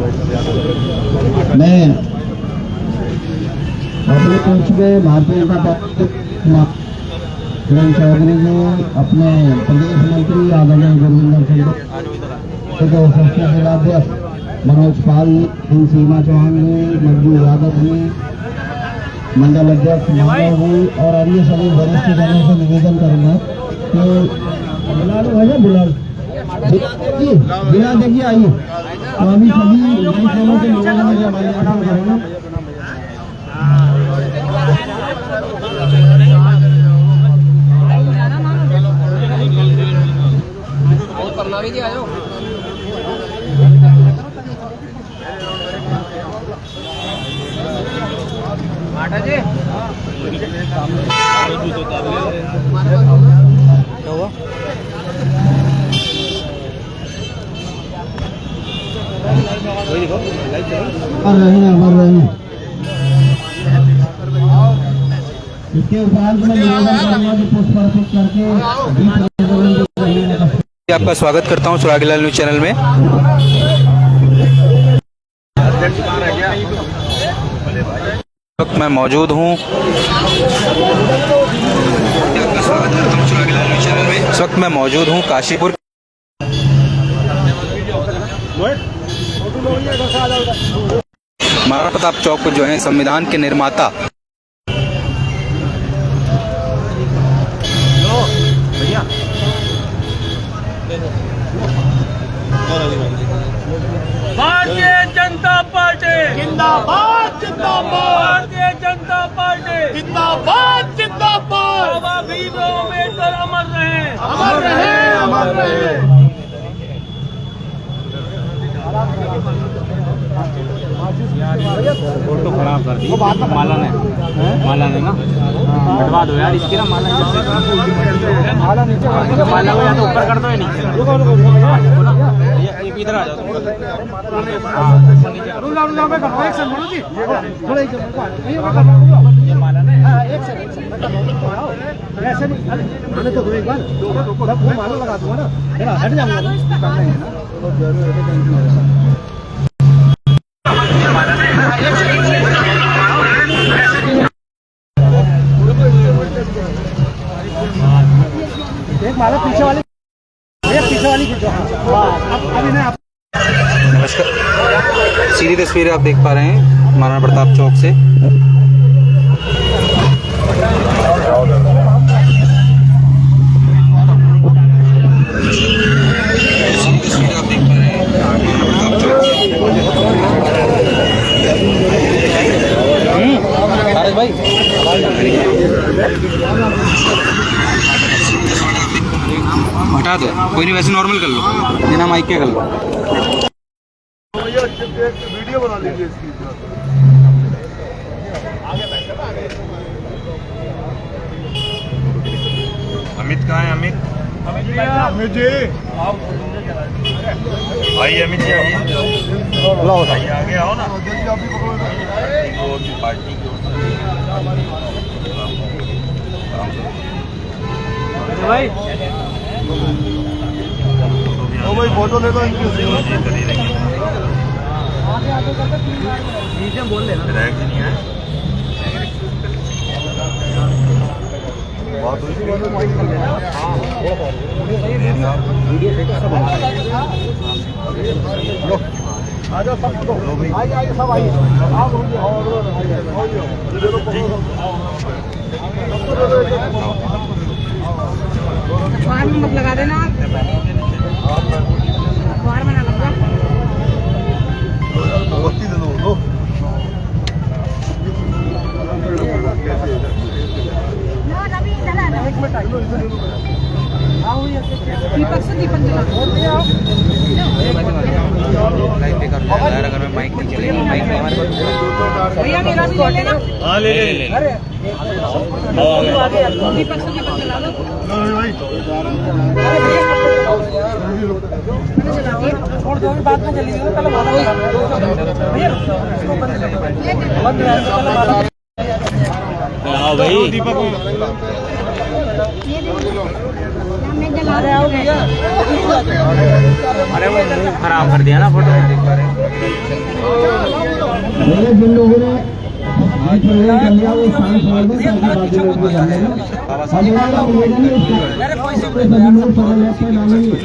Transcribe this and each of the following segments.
मैं अपने पहुंच गए भारतीय जनता पार्टी किरण चौधरी जी, अपने प्रदेश मंत्री आदरणीय गुरविंदर सिंह, जिलाध्यक्ष मनोज पाल, सीमा चौहान जी, मंजू यादव जी, मंडल अध्यक्ष माधव जी और अन्य सभी वरिष्ठ जनों से निवेदन करूंगा कि बिलाल है बिलाल बिना देखिए आइए। तो अभी सभी जनों से निवेदन है कि हमारे यहाँ करेंगे। इसके उपरांत में निवेदन करूंगा कि पुष्प अर्पित करके आपका स्वागत करता हूं सुरागीलाल न्यूज चैनल में। मैं मौजूद हूं इस वक्त मैं मौजूद हूं काशीपुर महाराणा प्रताप चौक पर जो है संविधान के निर्माता भारतीय जनता पार्टी जिंदाबाद जिंदाबाद, भारतीय जनता पार्टी जिंदाबाद जिंदाबाद, बाबा भीमराव अम्बेडकर अमर रहे अमर रहे अमर रहे। फोटो खराब कर दी माला ने ना हटवा दो यार इसकी ना माला माला को या तो ऊपर कर दो या नीचे इधर आ जाओ। ये माला ने एक सेकंड ऐसे नहीं आने तो दो एक बार वो माला लगा दूंगा ना हट जाऊंगा। एक माला पीछे वाली नमस्कार, सीधी तस्वीरें आप देख पा रहे हैं महाराणा प्रताप चौक से। भाई हटा दो, कोई नहीं, वैसे नॉर्मल कर लो, बिना माइक के कर लो। वीडियो बना लीजिए इसकी। अमित कहाँ है? अमित जी भाई, अमित जी आइए, आगे आओ ना। पार्टी भाई भाई फोटो ले लो इनकी। बोल लेना नहीं है बात आजा सब आइए सब आइए अखबार में मत लगा देना, अखबार में ना लगा। दीपक से दीपक जला लाइट पे कर लो यार, अगर मैं माइक नहीं चलेगी, माइक नहीं हमारे पास। भैया मेरा भी ले लेना। हाँ ले ले। दीपक से दीपक जला लो। छोड़ दो, बाद में चलेगी पहले भाई दीपक चला रहे हो भैया। अरे वो खराब कर दिया ना फोटो। मेरे जिन लोगों ने आज प्रोग्राम कर लिया वो शांत हो गए ताकि बाकी लोग भी जाने ना। और हमारा निवेदन है इसको सभी लोग सरल ऐप पर डालेंगे।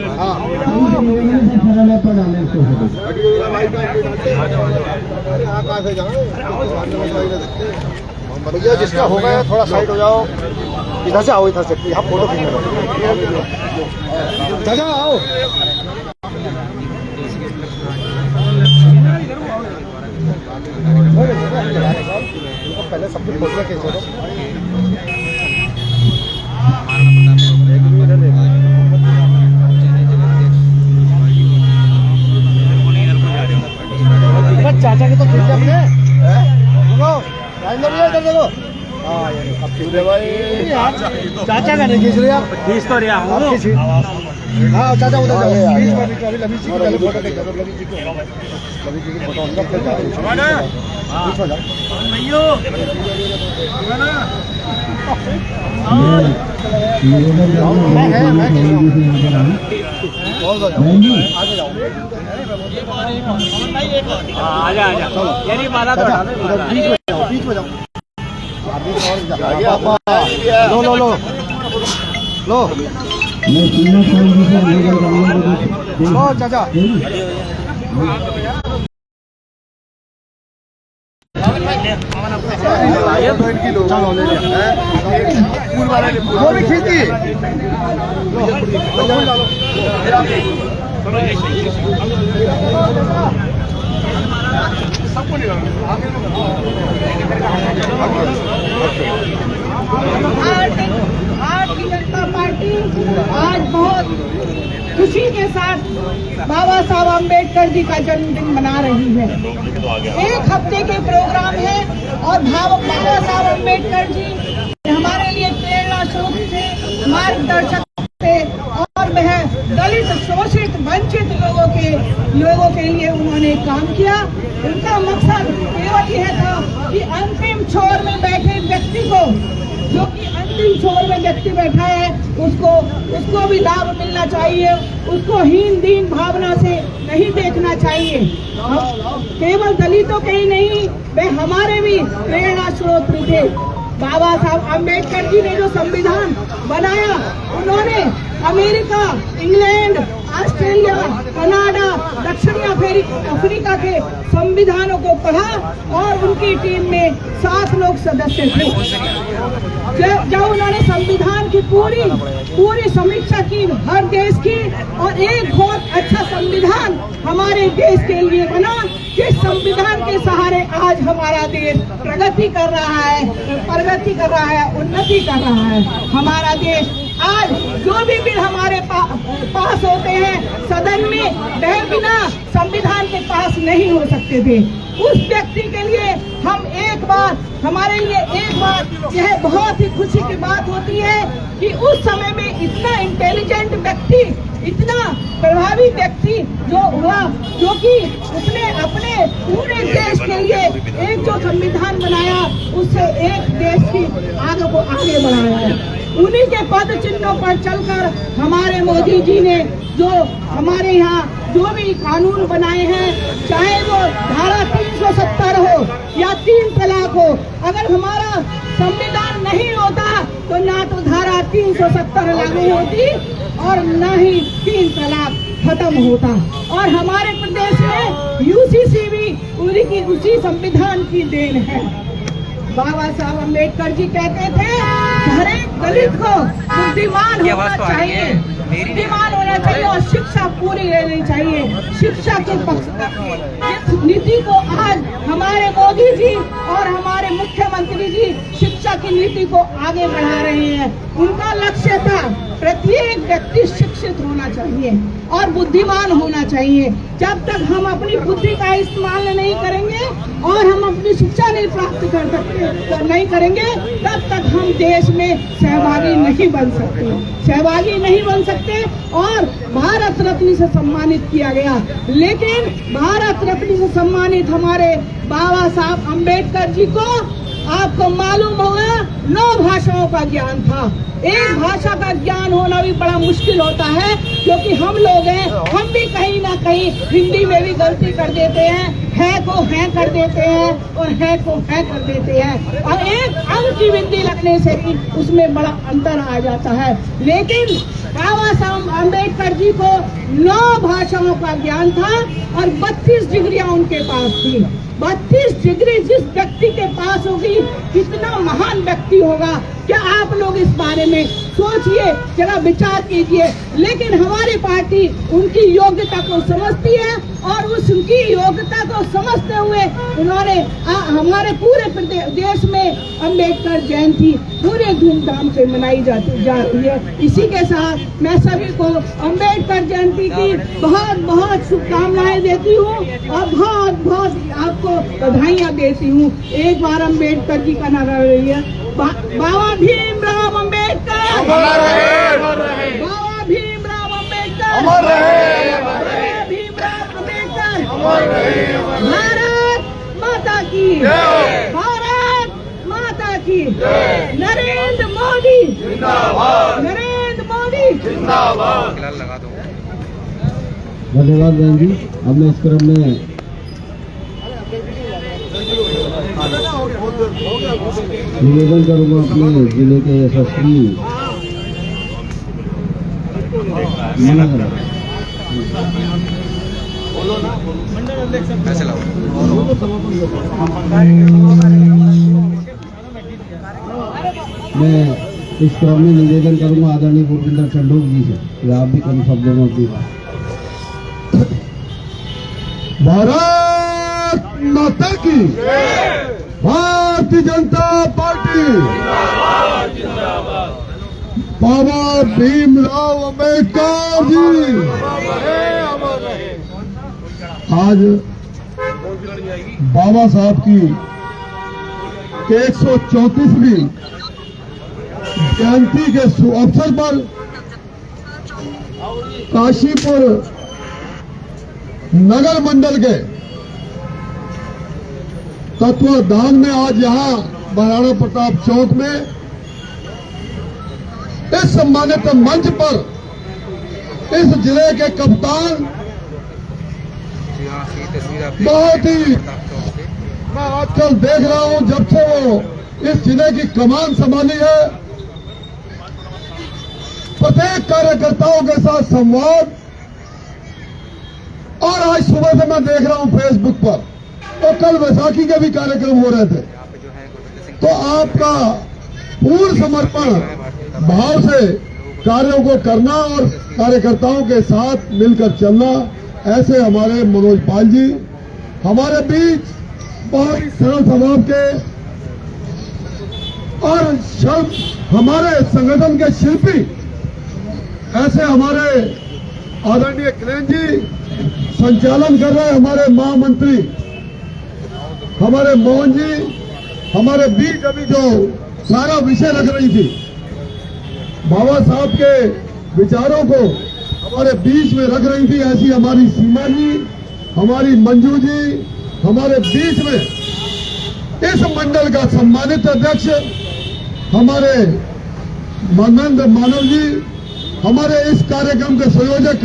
हम निवेदन है सरल ऐप पर डालें इसको। भैया जिसका होगा थोड़ा साइड हो जाओ, इधर से आओ, इधर से यहाँ फोटो खींचने चाचा आओ। पहले सबकी फोटो खींचो तो चाचा के तो खींचे अपने। इधर देखो। हाँ अब खींच रहे भाई। चाचा का नहीं खींच रहे आप। खींच तो रहा हूँ। हाँ चाचा उधर जाओ। बीच में अभी लवी जी की पहले फोटो खींचो। लवी जी की फोटो अंदर फिर जाओ। बीच में जाओ। आगे जाओ। आजा आजा। यानी माला तो बीच में जाओ। लो लो लो लो मैं तीनों साल से लेकर जाऊंगा लो चाचा। चलो ले वो भी खींची। भारतीय जनता पार्टी आज बहुत खुशी के साथ बाबा साहब अम्बेडकर जी का जन्मदिन मना रही है। एक हफ्ते के प्रोग्राम है और बाबा साहब अम्बेडकर जी हमारे लिए प्रेरणा स्रोत थे, मार्गदर्शक थे और वह दलित, शोषित, वंचित लोगों के लिए उन्होंने काम किया। उनका मकसद केवल यह था कि अंतिम छोर में बैठे व्यक्ति को, जो कि अंतिम छोर में व्यक्ति बैठा है, उसको भी लाभ मिलना चाहिए। उसको हीन दीन भावना से नहीं देखना चाहिए। केवल दलितों के ही नहीं, वे हमारे भी प्रेरणा स्रोत थे। बाबा साहब अम्बेडकर जी ने जो संविधान बनाया, उन्होंने अमेरिका, इंग्लैंड, ऑस्ट्रेलिया, कनाडा, दक्षिणी अफ्रीका के संविधानों को पढ़ा और उनकी टीम में 7 लोग सदस्य थे। जब उन्होंने संविधान की पूरी समीक्षा की हर देश की, और एक बहुत अच्छा संविधान हमारे देश के लिए बना, जिस संविधान के सहारे आज हमारा देश प्रगति कर रहा है, उन्नति कर रहा है। हमारा देश आज जो भी बिल हमारे पास होते हैं सदन में, वह बिना संविधान के पास नहीं हो सकते थे। उस व्यक्ति के लिए हमारे लिए एक बार यह बहुत ही खुशी की बात होती है कि उस समय में इतना इंटेलिजेंट व्यक्ति, इतना प्रभावी व्यक्ति जो हुआ, जो कि उसने अपने पूरे देश के लिए एक जो संविधान बनाया, उससे एक देश की आगे बढ़ाया है। उन्हीं के पद चिन्हों पर चलकर हमारे मोदी जी ने जो हमारे यहाँ जो भी कानून बनाए हैं, चाहे वो धारा 370 हो या 3 तलाक हो, अगर हमारा संविधान नहीं होता तो ना तो धारा 370 लागू होती और न ही 3 तलाक खत्म होता। और हमारे प्रदेश में यूसीसी भी उसी संविधान की देन है। बाबा साहब अम्बेडकर जी कहते थे, हर एक दलित को बुद्धिमान होना चाहिए और शिक्षा पूरी लेनी चाहिए। शिक्षा के पक्ष इस नीति को आज हमारे मोदी जी और हमारे मुख्यमंत्री जी शिक्षा की नीति को आगे बढ़ा रहे हैं। उनका लक्ष्य था प्रत्येक व्यक्ति शिक्षित होना चाहिए और बुद्धिमान होना चाहिए। जब तक हम अपनी बुद्धि का इस्तेमाल नहीं करेंगे और हम अपनी शिक्षा नहीं प्राप्त नहीं करेंगे, तब तक हम देश में सहभागी नहीं बन सकते। और भारत रत्न से सम्मानित किया गया, लेकिन भारत रत्न से सम्मानित हमारे बाबा साहब अम्बेडकर जी को, आपको मालूम होगा, 9 भाषाओं का ज्ञान था। एक भाषा का ज्ञान होना भी बड़ा मुश्किल होता है, क्योंकि हम लोग हैं, हम भी कहीं ना कहीं हिंदी में भी गलती कर देते हैं, है को है कर देते हैं और है को है कर देते हैं, और एक अंक की बिंदी लगने से भी उसमें बड़ा अंतर आ जाता है। लेकिन बाबा साहब अम्बेडकर जी को 9 भाषाओं का ज्ञान था और 32 डिग्रियां उनके पास थी। 32 डिग्री जिस व्यक्ति के पास होगी, कितना महान व्यक्ति होगा, क्या आप लोग इस बारे में सोचिए, जरा विचार कीजिए। लेकिन हमारी पार्टी उनकी योग्यता को समझती है और उसकी योग्यता को समझते हुए उन्होंने हमारे पूरे देश में अम्बेडकर जयंती पूरे धूमधाम से मनाई जा रही है। इसी के साथ मैं सभी को अम्बेडकर जयंती की बहुत बहुत शुभकामनाएं देती हूँ और बहुत बहुत आपको बधाइयाँ देती हूँ। एक बार अम्बेडकर जी का नारा रही बाबा भीमराव अम्बेडकर, बाबा भीमराव अम्बेडकर, बाबा भीमराव अम्बेडकर, भारत माता की, भारत माता की, नरेंद्र मोदी जिंदाबाद, नरेंद्र मोदी जिंदाबाद। धन्यवाद बहन जी। अब मैं इस क्रम में निवेदन करूंगा अपने जिले के यशस्वी मैं इस क्रम में निवेदन करूंगा आदरणीय भूपेंद्र चंडोक जी से कि आप भी कम शब्दों में अपनी भारत माता की, भारतीय जनता पार्टी, बाबा भीमराव अम्बेडकर जी। आज बाबा साहब की 134वीं जयंती के अवसर पर काशीपुर नगर मंडल के तत्वाधान में आज यहाँ महाराणा प्रताप चौक में इस सम्मानित मंच पर इस जिले के कप्तान बहुत ही, मैं आजकल देख रहा हूं जब से वो इस जिले की कमान संभाली है, प्रत्येक कार्यकर्ताओं के साथ संवाद, और आज सुबह से मैं देख रहा हूं फेसबुक पर, तो कल वैसाखी के भी कार्यक्रम हो रहे थे, तो आपका पूर्ण समर्पण भाव से कार्यों को करना और कार्यकर्ताओं के साथ मिलकर चलना, ऐसे हमारे मनोज पाल जी हमारे बीच बहुत ही सरल स्वभाव के और हमारे संगठन के शिल्पी, ऐसे हमारे आदरणीय किरण जी संचालन कर रहे हमारे महामंत्री हमारे मोहन जी हमारे बीच अभी जो सारा विषय रख रही थी, बाबा साहब के विचारों को हमारे बीच में रख रही थी, ऐसी हमारी सीमा जी, हमारी मंजू जी हमारे बीच में, इस मंडल का सम्मानित अध्यक्ष हमारे मानवेंद्र मानव जी, हमारे इस कार्यक्रम के संयोजक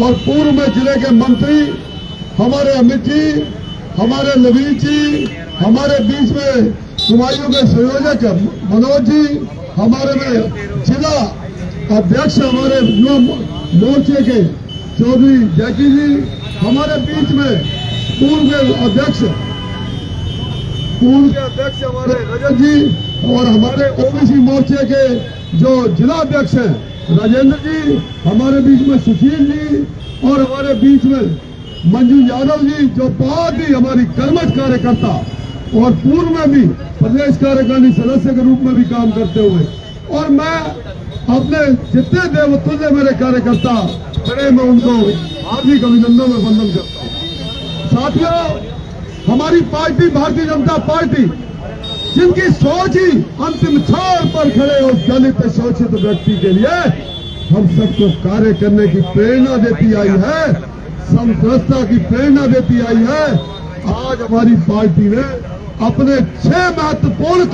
और पूर्व में जिले के मंत्री हमारे अमित जी, हमारे नवीन जी, हमारे बीच में कुमायूं के संयोजक मनोज जी, हमारे में जिला अध्यक्ष हमारे मोर्चे के चौधरी जैकी जी, हमारे बीच में पूर्व के अध्यक्ष हमारे रजत जी, और हमारे ओबीसी मोर्चे के जो जिला अध्यक्ष हैं राजेंद्र जी, हमारे बीच में सुशील जी, और हमारे बीच में मंजू यादव जी, जो बहुत ही हमारी कर्मठ कार्यकर्ता और पूर्व में भी प्रदेश कार्यकारिणी सदस्य के रूप में भी काम करते हुए, और मैं अपने जितने देवतुल्य मेरे कार्यकर्ता खड़े, मैं उनको हार्दिक अभिनंदन और वंदन करता हूँ। साथियों, हमारी पार्टी भारतीय जनता पार्टी, जिनकी सोच ही अंतिम छोर पर खड़े उस दलित शोषित व्यक्ति के लिए हम सबको कार्य करने की प्रेरणा देती आई है, समरसता की प्रेरणा देती आई है। आज हमारी पार्टी ने अपने 6 महत्वपूर्ण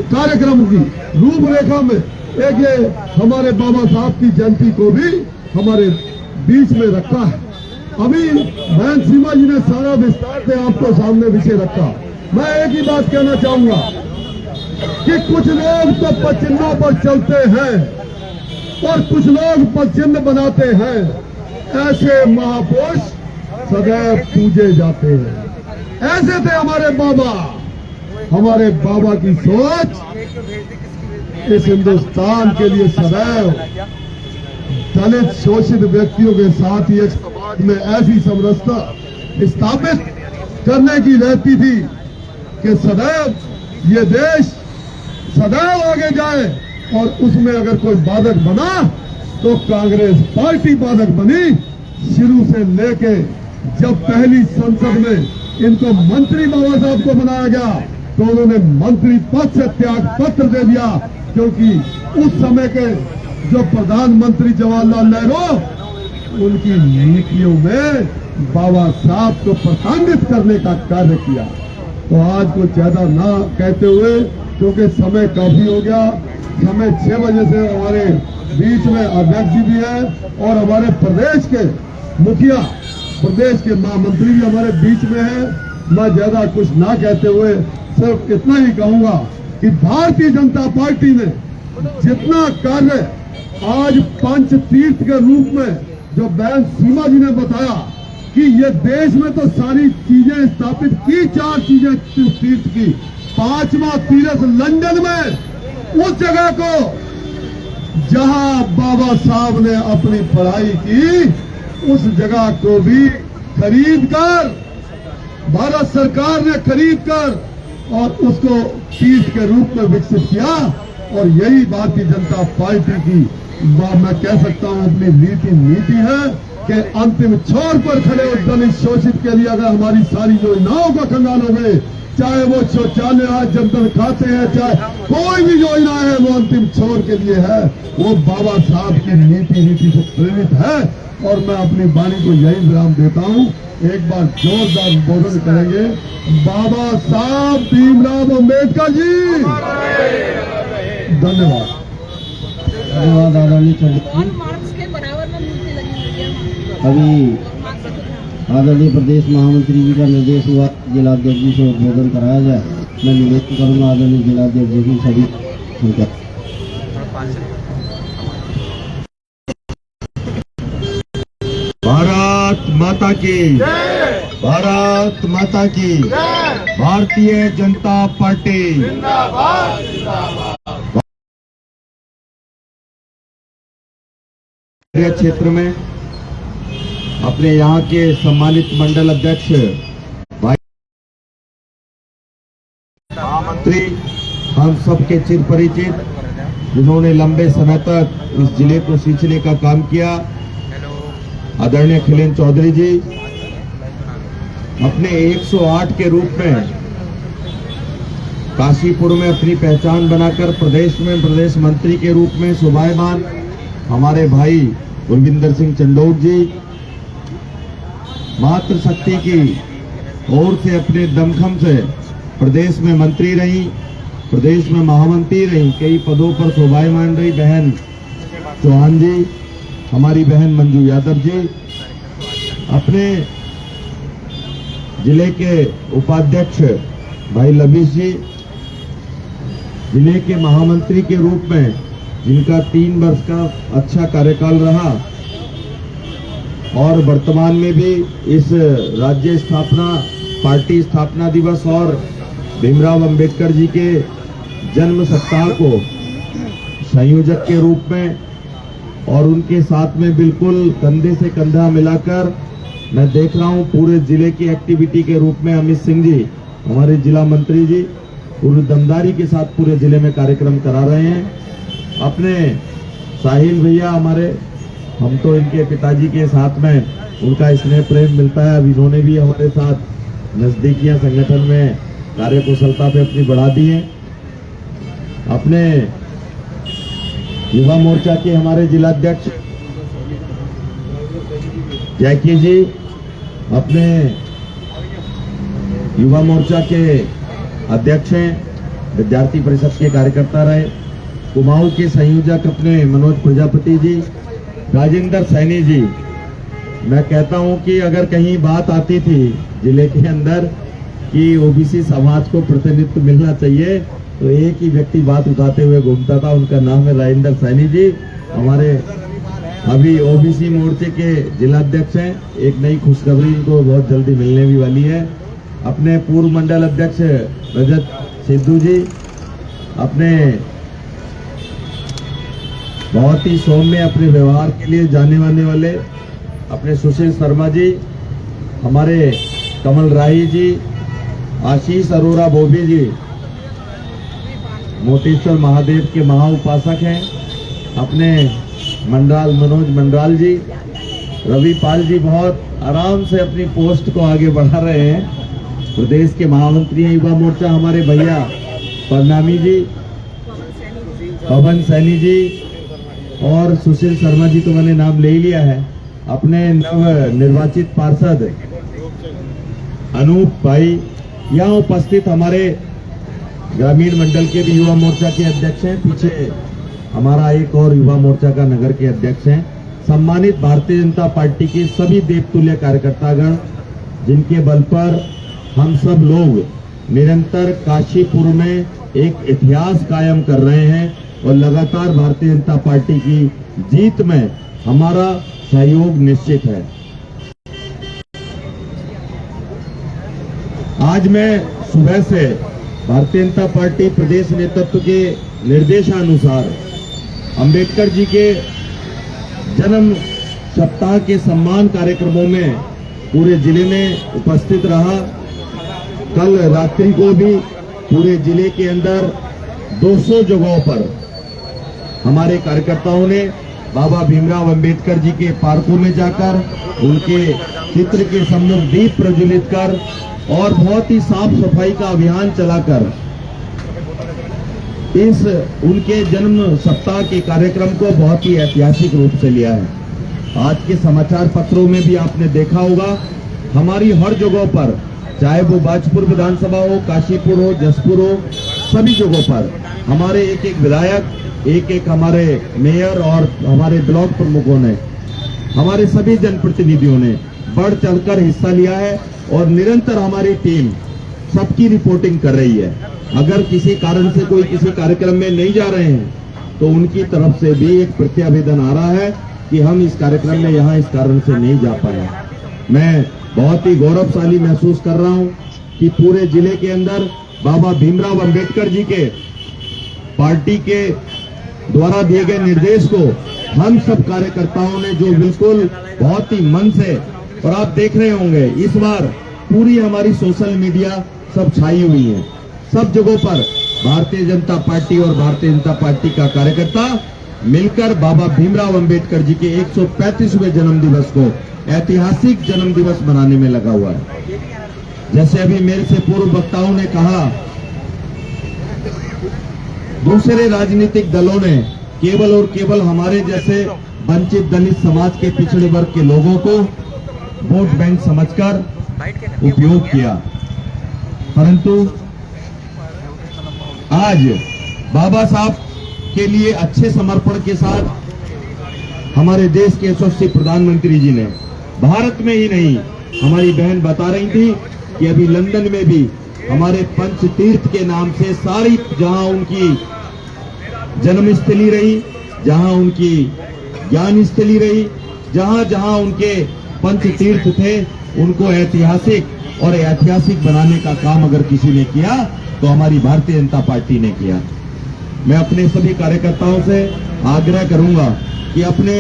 कार्यक्रम की रूपरेखा में एक ये हमारे बाबा साहब की जयंती को भी हमारे बीच में रखा है। अभी बहन सीमा जी ने सारा विस्तार से आपको सामने विषय रखा। मैं एक ही बात कहना चाहूंगा कि कुछ लोग तो पदचिन्हों पर चलते हैं और कुछ लोग पदचिन्ह बनाते हैं। ऐसे महापुरुष सदैव पूजे जाते हैं। ऐसे थे हमारे बाबा। हमारे बाबा की सोच इस हिंदुस्तान के लिए सदैव दलित शोषित व्यक्तियों के साथ ही एक समाज में ऐसी समरसता स्थापित करने की रहती थी कि सदैव ये देश सदैव आगे जाए। और उसमें अगर कोई बाधक बना तो कांग्रेस पार्टी बाधक बनी। शुरू से लेके जब पहली संसद में इनको मंत्री बाबा साहब को बनाया गया तो उन्होंने मंत्री पद से त्याग पत्र दे दिया, क्योंकि उस समय के जो प्रधानमंत्री जवाहरलाल नेहरू उनकी नीतियों में बाबा साहब को प्रताड़ित करने का कार्य किया। तो आज को ज्यादा ना कहते हुए, क्योंकि समय काफी हो गया, समय 6 बजे से हमारे बीच में अध्यक्ष जी भी है और हमारे प्रदेश के मुखिया, प्रदेश के महामंत्री भी हमारे बीच में है। मैं ज्यादा कुछ ना कहते हुए सिर्फ इतना ही कहूंगा कि भारतीय जनता पार्टी ने जितना कार्य आज पंच तीर्थ के रूप में जो बहन सीमा जी ने बताया कि ये देश में तो सारी चीजें स्थापित की, 4 चीजें तीर्थ की। 5वां तीर्थ लंदन में उस जगह को जहां बाबा साहब ने अपनी पढ़ाई की, उस जगह को भी खरीदकर भारत सरकार ने खरीदकर और उसको तीर्थ के रूप में विकसित किया। और यही भारतीय जनता पार्टी की मैं कह सकता हूं अपनी नीति है कि अंतिम छोर पर खड़े दलित शोषित के लिए अगर हमारी सारी योजनाओं को खंगालोगे, चाहे वो शौचालय आज जनधन खाते हैं, चाहे कोई भी योजना है, वो अंतिम छोर के लिए है। वो बाबा साहब की नीति से प्रेरित है। और मैं अपनी वाणी को यही विराम देता हूं। एक बार जोरदार बोधन करेंगे। बाबा साहब भीमराव अम्बेडकर जी, धन्यवाद। धन्यवाद आदरणीय चंद्र। अभी आदरणीय प्रदेश महामंत्री जी का निर्देश हुआ जिलाध्यक्ष जी से उद्बोधन कराया जाए। मैं निवेदन करूंगा आदरणीय जिलाध्यक्ष जी की सभी सुनकर। भारत माता की, भारत माता की, भारतीय जनता पार्टी क्षेत्र में अपने यहाँ के सम्मानित मंडल अध्यक्ष भाई महामंत्री, हम सबके चिर परिचित, जिन्होंने लंबे समय तक इस जिले को सींचने का काम किया, आदरणीय खिलेन चौधरी जी, अपने 108 के रूप में काशीपुर में अपनी पहचान बनाकर प्रदेश में प्रदेश मंत्री के रूप में शोभायमान हमारे भाई गुरविंदर सिंह चंडोर जी, मातृशक्ति की ओर से अपने दमखम से प्रदेश में मंत्री रही, प्रदेश में महामंत्री रही, कई पदों पर शोभायमान रही बहन चौहान जी, हमारी बहन मंजू यादव जी, अपने जिले के उपाध्यक्ष भाई लबीश जी, जिले के महामंत्री के रूप में जिनका 3 वर्ष का अच्छा कार्यकाल रहा और वर्तमान में भी इस राज्य स्थापना पार्टी स्थापना दिवस और भीमराव अंबेडकर जी के जन्म सप्ताह को संयोजक के रूप में और उनके साथ में बिल्कुल कंधे से कंधा मिलाकर मैं देख रहा हूं पूरे जिले की एक्टिविटी के रूप में अमित सिंह जी, हमारे जिला मंत्री जी, पूरी दमदारी के साथ पूरे जिले में कार्यक्रम करा रहे हैं। अपने साहिल भैया हमारे, हम तो इनके पिताजी के साथ में उनका स्नेह प्रेम मिलता है। अब इन्होंने भी हमारे साथ नजदीकियां संगठन में कार्यकुशलता पे अपनी बढ़ा दी है। अपने युवा मोर्चा के हमारे जिलाध्यक्ष जैकी जी, अपने युवा मोर्चा के अध्यक्ष हैं, विद्यार्थी परिषद के कार्यकर्ता रहे, कुमाऊं के संयोजक अपने मनोज प्रजापति जी, राजेंद्र सैनी जी। मैं कहता हूं कि अगर कहीं बात आती थी जिले के अंदर कि ओबीसी समाज को प्रतिनिधित्व मिलना चाहिए, तो एक ही व्यक्ति बात उठाते हुए घूमता था, उनका नाम है राजेंद्र सैनी जी। हमारे अभी ओबीसी मोर्चे के जिलाध्यक्ष हैं। एक नई खुशखबरी इनको बहुत जल्दी मिलने भी वाली है। अपने पूर्व मंडल अध्यक्ष रजत सिद्धू जी, अपने बहुत ही सौम्य अपने व्यवहार के लिए जाने माने वाले अपने सुशील शर्मा जी, हमारे कमल राही जी, आशीष अरोरा बोबी जी मोटेश्वर महादेव के महाउपासक हैं, अपने मंडराल मनोज मंडराल जी, रवि पाल जी बहुत आराम से अपनी पोस्ट को आगे बढ़ा रहे हैं। प्रदेश के महामंत्री हैं युवा मोर्चा हमारे भैया परनामी जी, पवन सैनी जी और सुशील शर्मा जी तो मैंने नाम ले ही लिया है। अपने नव निर्वाचित पार्षद अनूप भाई, यहाँ उपस्थित हमारे ग्रामीण मंडल के भी युवा मोर्चा के अध्यक्ष हैं, पीछे हमारा एक और युवा मोर्चा का नगर के अध्यक्ष हैं। सम्मानित भारतीय जनता पार्टी के सभी देवतुल्य कार्यकर्तागण, जिनके बल पर हम सब लोग निरंतर काशीपुर में एक इतिहास कायम कर रहे हैं और लगातार भारतीय जनता पार्टी की जीत में हमारा सहयोग निश्चित है। आज मैं सुबह से भारतीय जनता पार्टी प्रदेश नेतृत्व के निर्देशानुसार अंबेडकर जी के जन्म सप्ताह के सम्मान कार्यक्रमों में पूरे जिले में उपस्थित रहा। कल रात्रि को भी पूरे जिले के अंदर 200 जगहों पर हमारे कार्यकर्ताओं ने बाबा भीमराव अंबेडकर जी के पार्कों में जाकर उनके चित्र के सम्मुख दीप प्रज्वलित कर और बहुत ही साफ सफाई का अभियान चलाकर इस उनके जन्म सप्ताह के कार्यक्रम को बहुत ही ऐतिहासिक रूप से लिया है। आज के समाचार पत्रों में भी आपने देखा होगा, हमारी हर जगहों पर, चाहे वो बाजपुर विधानसभा हो, काशीपुर हो, जसपुर हो, सभी जगहों पर हमारे एक एक विधायक, एक एक हमारे मेयर और हमारे ब्लॉक प्रमुखों ने, हमारे सभी जनप्रतिनिधियों ने बढ़ चढ़कर हिस्सा लिया है और निरंतर हमारी टीम सबकी रिपोर्टिंग कर रही है। अगर किसी कारण से कोई किसी कार्यक्रम में नहीं जा रहे हैं तो उनकी तरफ से भी एक प्रत्यावेदन आ रहा है कि हम इस कार्यक्रम में यहाँ इस कारण से नहीं जा पाए। मैं बहुत ही गौरवशाली महसूस कर रहा हूँ कि पूरे जिले के अंदर बाबा भीमराव अंबेडकर जी के पार्टी के द्वारा दिए गए निर्देश को हम सब कार्यकर्ताओं ने जो बिल्कुल बहुत ही मन से, और आप देख रहे होंगे इस बार पूरी हमारी सोशल मीडिया सब छाई हुई है, सब जगहों पर भारतीय जनता पार्टी और भारतीय जनता पार्टी का कार्यकर्ता मिलकर बाबा भीमराव अंबेडकर जी के 135वें जन्म दिवस को ऐतिहासिक जन्म दिवस मनाने में लगा हुआ है। जैसे अभी मेरे से पूर्व वक्ताओं ने कहा, दूसरे राजनीतिक दलों ने केवल और केवल हमारे जैसे वंचित दलित समाज के पिछड़े वर्ग के लोगों को वोट बैंक समझकर उपयोग किया, परंतु आज बाबा साहब के लिए अच्छे समर्पण के साथ हमारे देश के यशस्वी प्रधानमंत्री जी ने, भारत में ही नहीं, हमारी बहन बता रही थी कि अभी लंदन में भी हमारे पंच तीर्थ के नाम से सारी, जहां उनकी जन्मस्थली रही, जहां उनकी ज्ञान स्थली रही, जहां जहां उनके पंच तीर्थ थे, उनको ऐतिहासिक और ऐतिहासिक बनाने का काम अगर किसी ने किया तो हमारी भारतीय जनता पार्टी ने किया। मैं अपने सभी कार्यकर्ताओं से आग्रह करूंगा कि अपने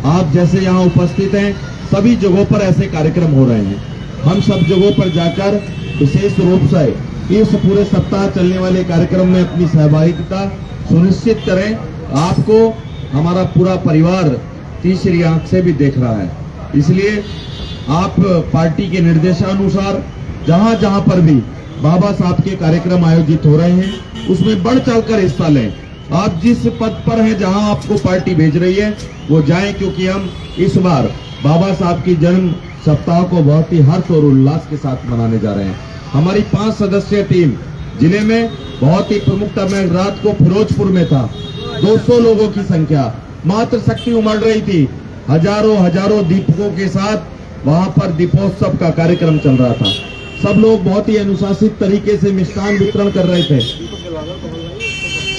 आप जैसे यहाँ उपस्थित हैं, सभी जगहों पर ऐसे कार्यक्रम हो रहे हैं, हम सब जगहों पर जाकर विशेष रूप से इस पूरे सप्ताह चलने वाले कार्यक्रम में अपनी सहभागिता सुनिश्चित करें। आपको हमारा पूरा परिवार तीसरी आंख से भी देख रहा है, इसलिए आप पार्टी के निर्देशानुसार जहां जहां पर भी बाबा साहब के कार्यक्रम आयोजित हो रहे हैं उसमें बढ़ चढ़कर हिस्सा लें। आप जिस पद पर हैं, जहां आपको पार्टी भेज रही है वो जाएं, क्योंकि हम इस बार बाबा साहब की जन्म सप्ताह को बहुत ही हर्ष और उल्लास के साथ मनाने जा रहे हैं। हमारी 5 सदस्यीय टीम जिले में बहुत ही प्रमुखता में रात को फिरोजपुर में था। 200 लोगों की संख्या, मात्र शक्ति उमड़ रही थी। हजारों दीपकों के साथ वहां पर दीपोत्सव का कार्यक्रम चल रहा था। सब लोग बहुत ही अनुशासित तरीके से मिष्ठान वितरण कर रहे थे।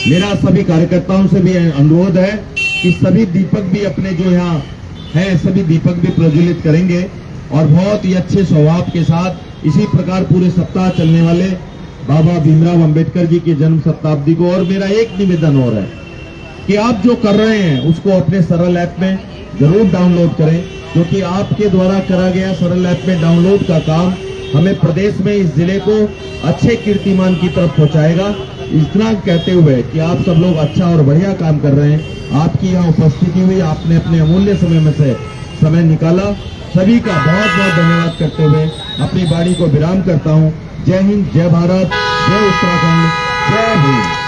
मेरा सभी कार्यकर्ताओं से भी अनुरोध है कि सभी दीपक भी अपने जो यहाँ हैं सभी दीपक भी प्रज्वलित करेंगे और बहुत ही अच्छे स्वभाव के साथ इसी प्रकार पूरे सप्ताह चलने वाले बाबा भीमराव अंबेडकर जी की जन्म शताब्दी को। और मेरा एक निवेदन और है कि आप जो कर रहे हैं उसको अपने सरल ऐप में जरूर डाउनलोड करें, क्योंकि आपके द्वारा करा गया सरल ऐप में डाउनलोड का काम हमें प्रदेश में इस जिले को अच्छे कीर्तिमान की तरफ पहुंचाएगा। इतना कहते हुए कि आप सब लोग अच्छा और बढ़िया काम कर रहे हैं, आपकी यहाँ उपस्थिति हुई, आपने अपने अमूल्य समय में से समय निकाला, सभी का बहुत बहुत धन्यवाद करते हुए अपनी वाणी को विराम करता हूँ। जय हिंद, जय भारत, जय उत्तराखंड, जय भीम।